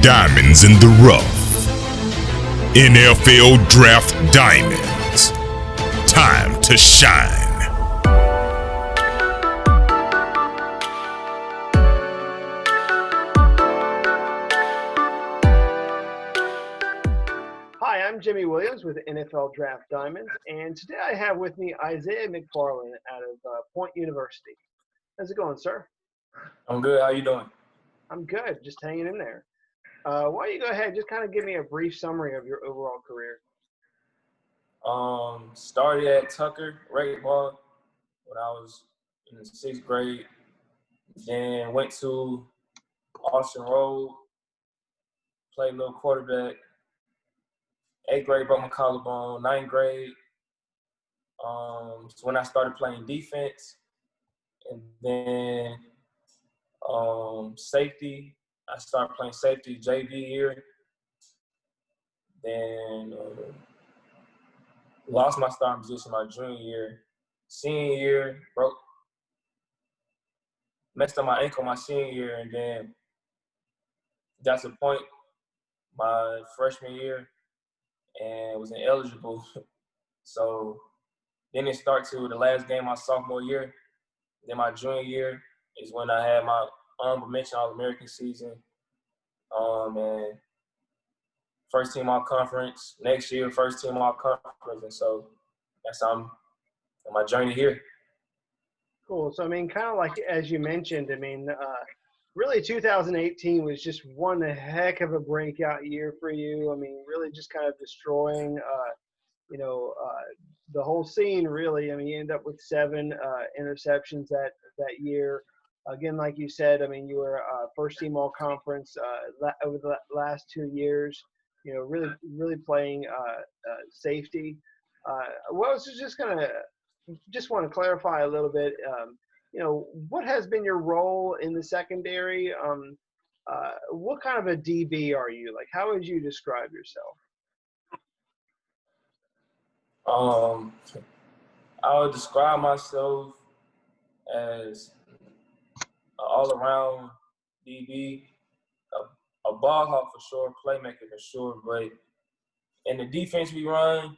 diamonds in the rough. NFL Draft Diamonds. Time to shine. Hi, I'm Jimmy Williams with NFL Draft Diamonds, and today I have with me Isaiah McFarland out of Point University. How's it going, sir? I'm good. How you doing? I'm good, just hanging in there. Why don't you go ahead and just kind of give me a brief summary of your overall career? Started at Tucker rec ball when I was in the 6th grade. Then went to Austin Road, played a little quarterback. 8th grade broke my collarbone. 9th grade, so when I started playing defense, and then safety. I started playing safety JV year. Then lost my starting position my junior year. Senior year, messed up my ankle my senior year, and then got to the point my freshman year and was ineligible. So then it started to the last game my sophomore year. Then my junior year is when I had my honorable mention All-American season. And first team all conference. Next year, first team all conference. And so that's how I'm on my journey here. Cool. So, I mean, kind of like as you mentioned, I mean, really 2018 was just one heck of a breakout year for you. I mean, really just kind of destroying, the whole scene, really. I mean, you end up with 7 interceptions that year. Again, like you said, I mean, you were first team all conference over the last 2 years, really playing safety. Well, so just want to clarify a little bit, what has been your role in the secondary? What kind of a DB are you? Like, how would you describe yourself? I would describe myself as an all-around DB, a ball hawk for sure, playmaker for sure. But in the defense we run,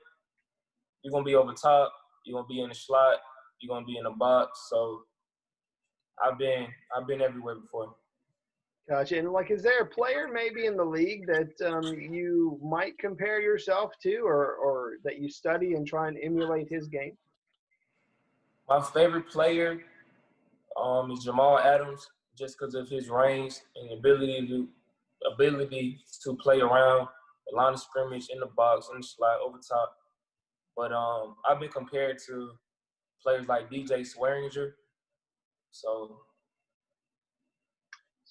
you're gonna be over top, you're gonna be in the slot, you're gonna be in the box. So I've been everywhere before. Gotcha. And like, is there a player maybe in the league that you might compare yourself to, or that you study and try and emulate his game? My favorite player is Jamal Adams, just because of his range and ability to play around the line of scrimmage, in the box, in the slot, over top. But I've been compared to players like DJ Swearinger. So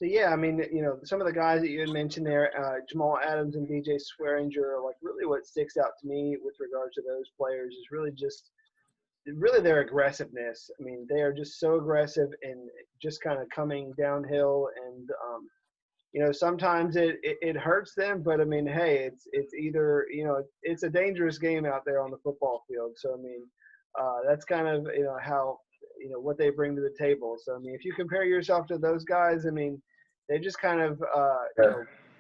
yeah, I mean, some of the guys that you had mentioned there, Jamal Adams and DJ Swearinger, like really what sticks out to me with regards to those players is really their aggressiveness. I mean, they are just so aggressive and just kind of coming downhill, and sometimes it hurts them, but I mean, hey, it's either it's a dangerous game out there on the football field. So I mean, that's kind of how what they bring to the table. So I mean, if you compare yourself to those guys, I mean, they just kind of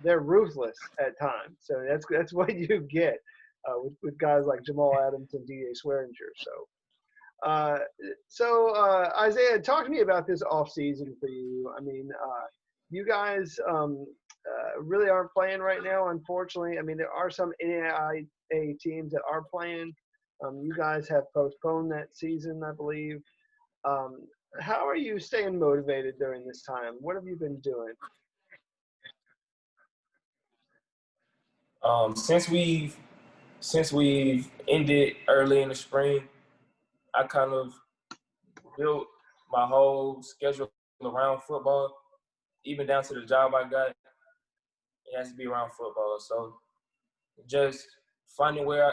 they're ruthless at times. So that's what you get with guys like Jamal Adams and DJ Swearinger. So Isaiah, talk to me about this offseason for you. I mean, you guys really aren't playing right now, unfortunately. I mean, there are some NAIA teams that are playing. You guys have postponed that season, I believe. How are you staying motivated during this time? What have you been doing? Since we've ended early in the spring, I kind of built my whole schedule around football, even down to the job I got. It has to be around football. So just finding where I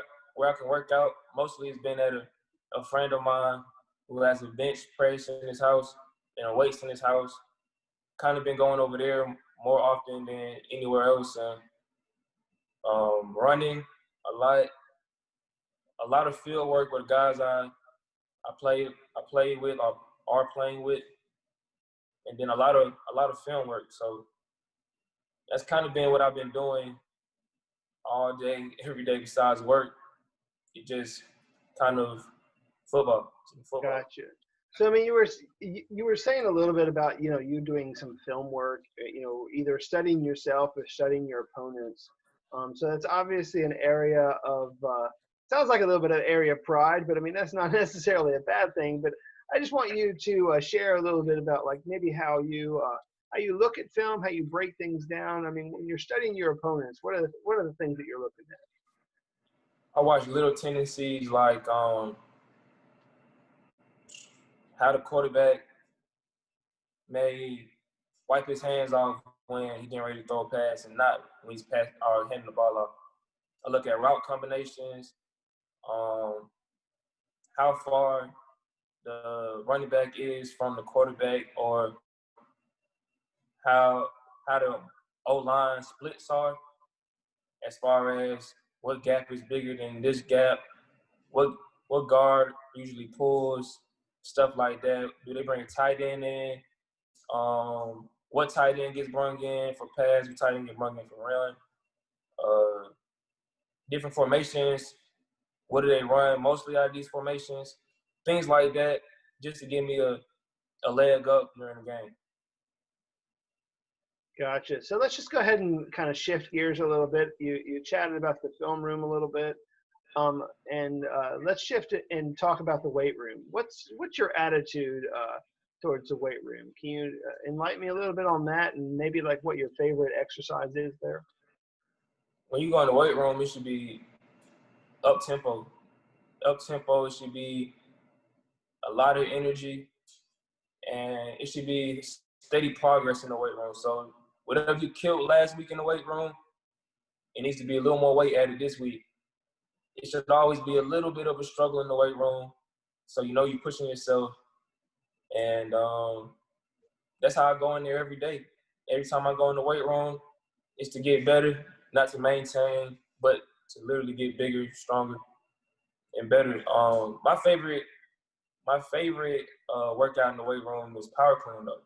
can work out. Mostly it's been at a friend of mine who has a bench press in his house and a weights in his house. Kind of been going over there more often than anywhere else, and running a lot of field work with guys I play with or are playing with, and then a lot of film work. So, I think that's been the biggest thing. And then just finding where I can work out. Mostly it's been at a friend of mine who has a bench press in his house and a weights in his house. Kind of been going over there more often than anywhere else, and a lot of field work with guys I play with or are playing with, that's kind of been what I've been doing all day, every day besides work. It just kind of football. Gotcha. So I mean, you were saying a little bit about you doing some film work, either studying yourself or studying your opponents. So that's obviously an area of sounds like a little bit of area of pride, but I mean that's not necessarily a bad thing. But I just want you to share a little bit about like maybe how you look at film, how you break things down. I mean, when you're studying your opponents, what are the things that you're looking at? I watch little tendencies like how the quarterback may wipe his hands off when he's getting ready to throw a pass and not when he's handing the ball off. I look at route combinations, how far the running back is from the quarterback, or how the O-line splits are as far as what gap is bigger than this gap, what guard usually pulls, stuff like that. Do they bring a tight end in? What tight end gets brung in for pass? What tight end gets brung in for run? Different formations. What do they run mostly out of these formations? Things like that, just to give me a leg up during the game. Gotcha. So let's just go ahead and kind of shift gears a little bit. You chatted about the film room a little bit, and let's shift it and talk about the weight room. What's your attitude towards the weight room? Can you enlighten me a little bit on that, and maybe like what your favorite exercise is there? When you go in the weight room, it should be up tempo. Up tempo. It should be a lot of energy, and it should be steady progress in the weight room. So whatever you killed last week in the weight room, it needs to be a little more weight added this week. It should always be a little bit of a struggle in the weight room, so you're pushing yourself. And that's how I go in there every day. Every time I go in the weight room, it's to get better, not to maintain, but to literally get bigger, stronger, and better. My favorite workout in the weight room is power clean though.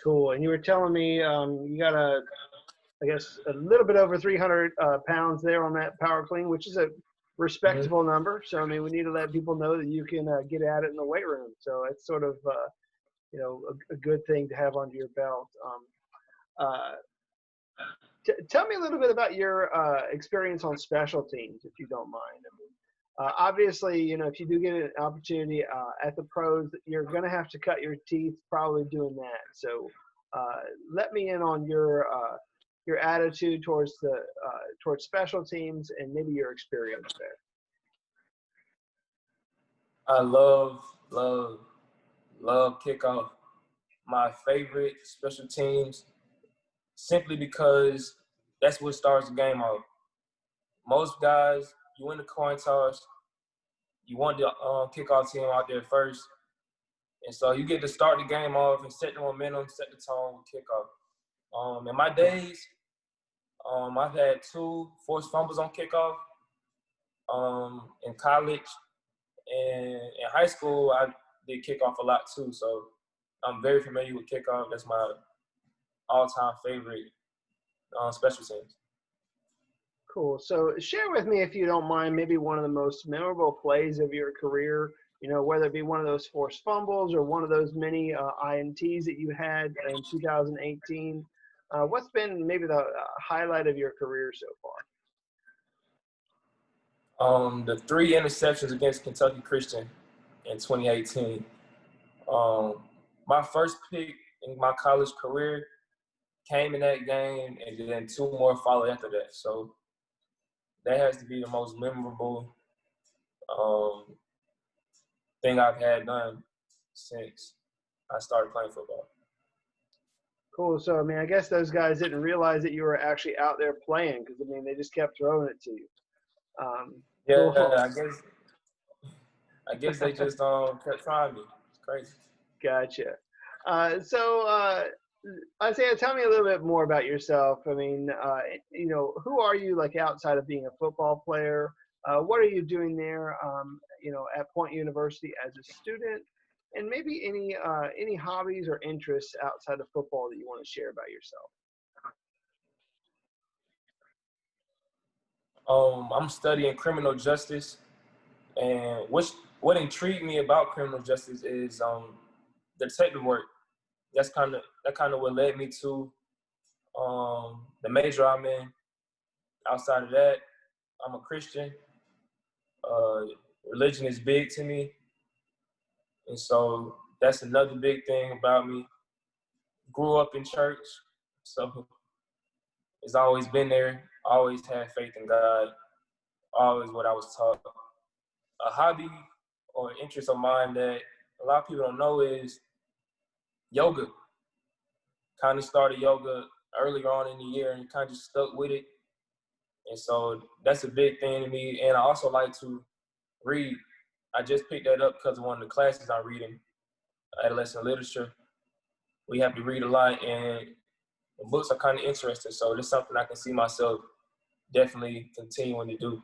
Cool. And you were telling me you got I guess a little bit over 300 pounds there on that power clean, which is a respectable number. So I mean, we need to let people know that you can get at it in the weight room. So it's sort of a good thing to have under your belt. Tell me a little bit about your experience on special teams, if you don't mind. I mean, obviously, if you do get an opportunity at the pros, you're going to have to cut your teeth probably doing that. So let me in on your attitude towards special teams and maybe your experience there. I love kickoff. My favorite special teams, simply because that's what starts the game off. Most guys, you win the coin toss, you want the kickoff team out there first, and so you get to start the game off and set the momentum, set the tone with kickoff. In my days, I've had 2 forced fumbles on kickoff. In college and in high school, I did kickoff a lot too, so I'm very familiar with kickoff. That's my all-time favorite special teams. Cool. So share with me, if you don't mind, maybe one of the most memorable plays of your career, whether it be one of those forced fumbles or one of those many INTs that you had in 2018. What's been maybe the highlight of your career so far? The 3 interceptions against Kentucky Christian in 2018. My first pick in my college career came in that game, and then 2 more followed after that. So that has to be the most memorable thing I've had done since I started playing football. Cool. So, I mean, I guess those guys didn't realize that you were actually out there playing because, I mean, they just kept throwing it to you. Yeah, cool. I guess they just kept trying me. It's crazy. Gotcha. Isaiah, tell me a little bit more about yourself. I mean, who are you like outside of being a football player? What are you doing there, at Point University as a student? and maybe any hobbies or interests outside of football that you want to share about yourself. I'm studying criminal justice, and what intrigued me about criminal justice is the detective work. That kind of what led me to the major I'm in. Outside of that, I'm a Christian. Religion is big to me, and so that's another big thing about me. Grew up in church, so it's always been there. Always had faith in God. Always what I was taught. A hobby or interest of mine that a lot of people don't know is yoga. Kind of started yoga earlier on in the year and kind of just stuck with it. And so that's a big thing to me. And I also like to read. I just picked that up because of one of the classes I'm reading, adolescent literature. We have to read a lot, and the books are kind of interesting. So it's something I can see myself definitely continuing to do.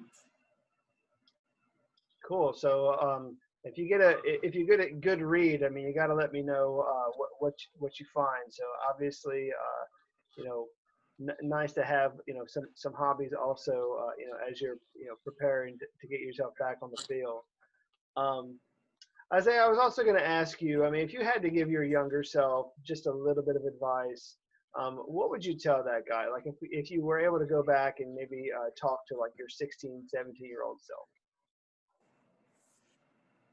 Cool. So if you get a good read, I mean, you got to let me know what you find. So obviously, nice to have some hobbies also as you're preparing to get yourself back on the field. Isaiah, I was also going to ask you, I mean, if you had to give your younger self just a little bit of advice, what would you tell that guy? Like if you were able to go back and maybe talk to like your 16, 17-year-old self.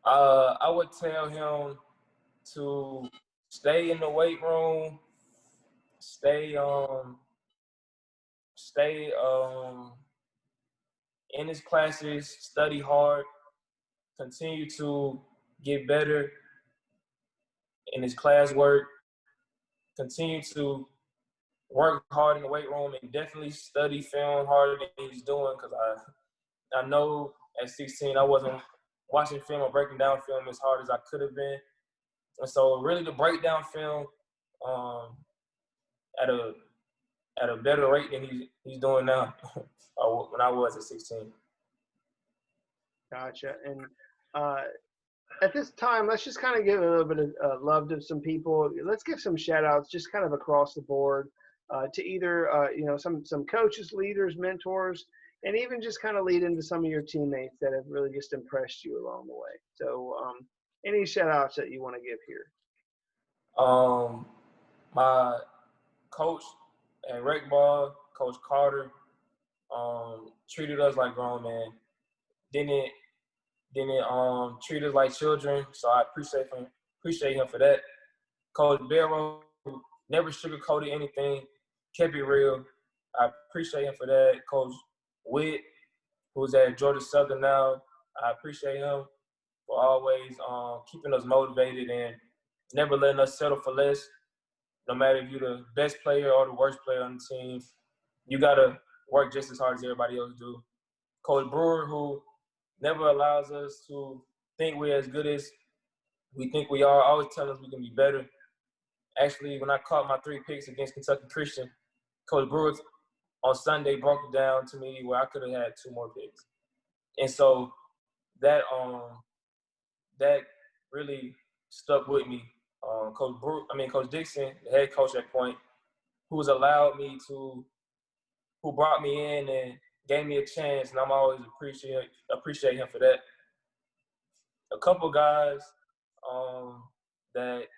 I would tell him to stay in the weight room, stay in his classes, study hard, continue to get better in his classwork, continue to work hard in the weight room, and definitely study film harder than he's doing, because I know at 16 I wasn't watching film or breaking down film as hard as I could have been. And so really to break down film at a better rate than he's doing now when I was at 16. Gotcha. And at this time, let's just kind of give a little bit of love to some people. Let's give some shout outs just kind of across the board to either, some coaches, leaders, mentors, and even just kind of lead into some of your teammates that have really just impressed you along the way. So any shout outs that you want to give here? My coach at Rec Ball, Coach Carter, treated us like grown men. Didn't treat us like children, so I appreciate him for that. Coach Barrow, who never sugarcoated anything, kept it real. I appreciate him for that. Coach Witt, who's at Georgia Southern now, I appreciate him for always keeping us motivated and never letting us settle for less. No matter if you're the best player or the worst player on the team, you got to work just as hard as everybody else do. Coach Brewer, who never allows us to think we're as good as we think we are, always telling us we can be better. Actually, when I caught my 3 picks against Kentucky Christian, Coach Brewer on Sunday broke it down to me where I could have had 2 more picks. And so that really stuck with me. Coach Dixon, the head coach at Point, who brought me in and gave me a chance, and I'm always appreciate him for that. A couple guys that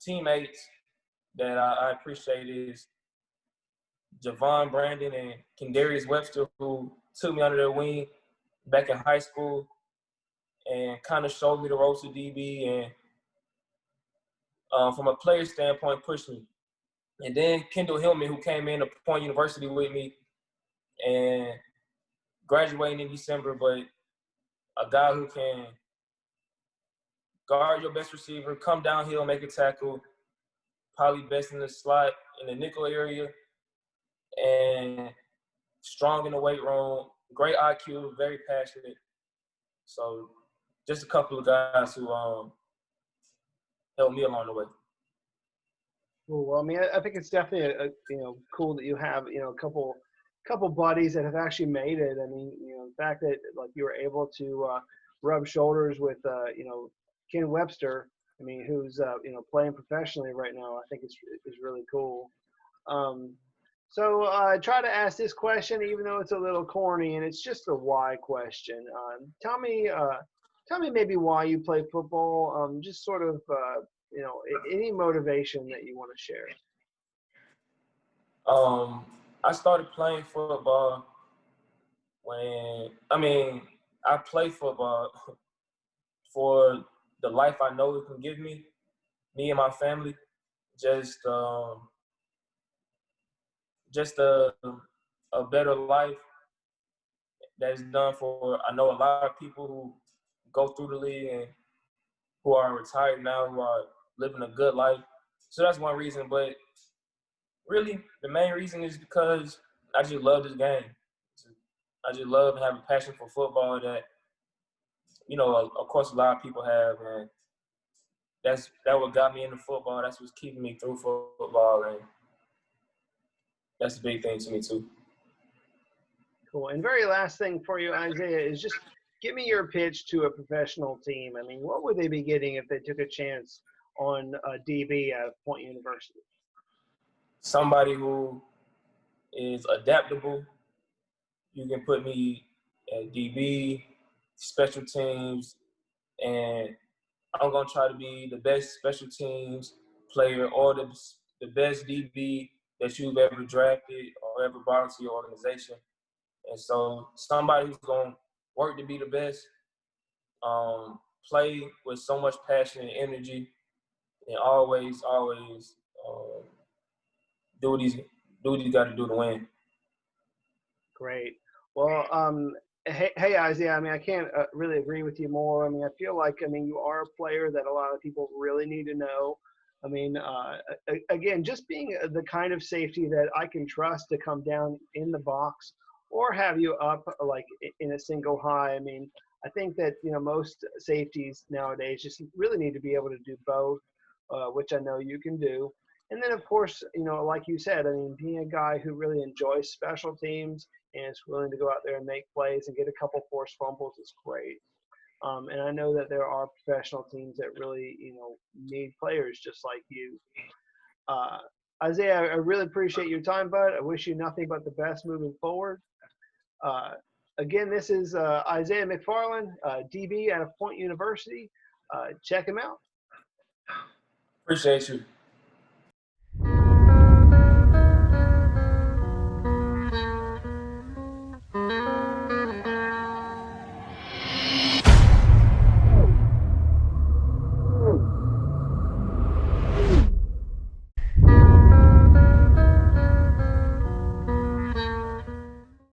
teammates that I appreciate is Javon Brandon and Kendarius Webster, who took me under their wing back in high school and kind of showed me the ropes of DB and from a player standpoint pushed me. And then Kendall Hillman, who came in to Point University with me and graduating in December, but a guy who can guard your best receiver, come downhill, make a tackle, probably best in the slot in the nickel area, and strong in the weight room, great IQ, very passionate. So just a couple of guys who helped me along the way. Well, I mean, I think it's definitely cool that you have a couple buddies that have actually made it. I mean, the fact that like you were able to rub shoulders with, Ken Webster. I mean, who's playing professionally right now. I think is really cool. So I try to ask this question, even though it's a little corny, and it's just a why question. Tell me maybe why you play football. Just sort of, any motivation that you want to share. I started playing football I play football for the life I know it can give me and my family. Just a better life that's done for, I know a lot of people who go through the league and who are retired now, who are living a good life. So that's one reason, but really the main reason is because I just love this game. I just love and have a passion for football that, of course a lot of people have, and that's what got me into football. That's what's keeping me through football, and that's a big thing to me too. Cool. And very last thing for you, Isaiah, is just give me your pitch to a professional team. I mean, what would they be getting if they took a chance on a DB at Point University? Somebody who is adaptable. You can put me at DB, special teams, and I'm going to try to be the best special teams player or the best DB that you've ever drafted or ever brought into your organization. And so somebody who's going to work to be the best, play with so much passion and energy, and always do what he's got to do to win. Great. Well, hey, Isaiah, I mean, I can't really agree with you more. I mean, I feel like, you are a player that a lot of people really need to know. I mean, again, just being the kind of safety that I can trust to come down in the box or have you up like in a single high. I mean, I think that, most safeties nowadays just really need to be able to do both, which I know you can do. And then, of course, like you said, I mean, being a guy who really enjoys special teams and is willing to go out there and make plays and get a couple forced fumbles is great. And I know that there are professional teams that really, need players just like you. Isaiah, I really appreciate your time, bud. I wish you nothing but the best moving forward. Again, this is Isaiah McFarland, DB out of Point University. Check him out. Appreciate you.